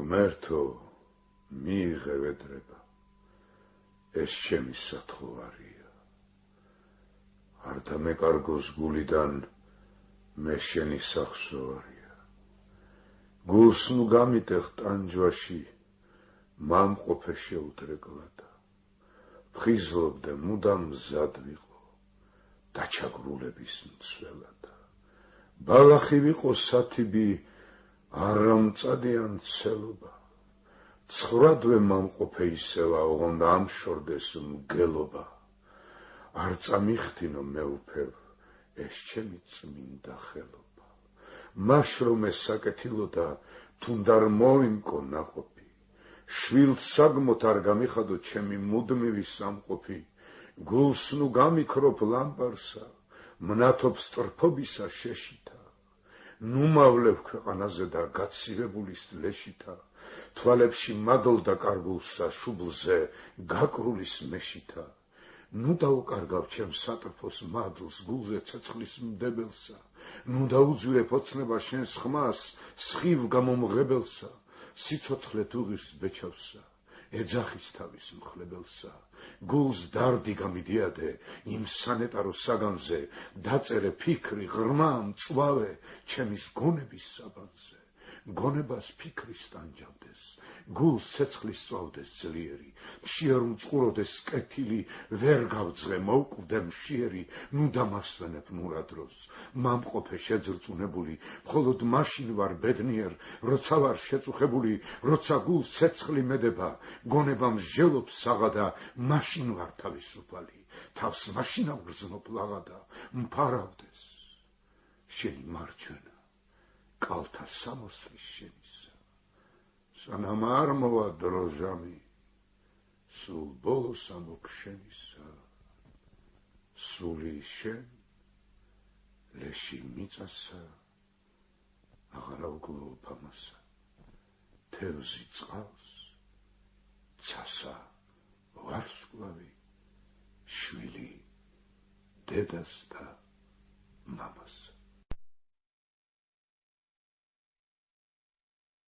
ღმერთო, მიიღე ვედრება, ეს ჩემი სათხოვარია. არ დამეკარგოს გულიდან, მე შენი სახსოვარია. გულს ნუ გამიტეხ ტანჯვაში, მამყოფე შეუდრეკლადა. ფხიზლობდე მუდამ მზად ვიყო, დაჩაგრულების მცველადა. ბალახი ვიყო სათიბი, არამწადიან ცელობა. ცხრადვე მამყოფე ისევა, ოღონდ ამშორდეს მგელობა. არ წამიხთინო მეუფევ, ეს ჩემი წმინდა ხელობა. მაშ რომ ეს საკეთილოდა, თუნდ არ მოვიმკო ნაყოფი. შვილთ საგმოთ არ გამიხადო ჩემი მუდმივი სამყოფი. გულს ნუ გამიქროფ ლამპარსა, მნათობ სტრფობისა შეშითა. ნუ მავლევ ქვეყანაზე და გაცივებულის ლეშითა. თვალებში მადლდა კარგულსა, შუბლზე გაკრულის მეშითა. ნუ დაუკარგავ ჩემ სატრფოს მადლს, გულზე ცეცხლის მდებელსა. ნუ დაუძვირებ ოცნება შენს ხმას, სხივ გამომღებელსა. სიცოცხლე თუღის ბეჩავსა, ეძახის თავის მხლებელსა. გულს დარდი გამიდიადე, იმ სანეტარო საგანზე, დაწერე ფიქრი, ღრმა მწვავე, ჩემის გონების საბანზე. გონებას ფიქრის ტანჯავდეს, გულს ცეცხლის წვავდეს ძლიერი, მშიერ მწყუროდეს კეთილი, ვერ გავძღე მოვკვდე მშიერი, ნუ დამარსვენებ მურადროს, მამყოფე შეძრწუნებული, მხოლოდ მაშინ ვარ ბედნიერ, როცა ვარ შეწუხებული, როცა გულს ცეცხლი მედება, გონება მსჯელობს საღადა, მაშინ ვარ თავისუფალი, თავს მაშინ ავგრძნობ ლაღადა, მფარავდეს შენი მარჯვენა. კალთა სამოსლის შენისა, სანამ არ მოვა დრო ჟამი, სულ ბოლოს ამოგშენისა, სული შენ, ლეში მიწასა, აღარ ავგლოვებ ამასა, თევზი წყალს, ცასა ვარსკვლავი, შვილი დედას და მამას.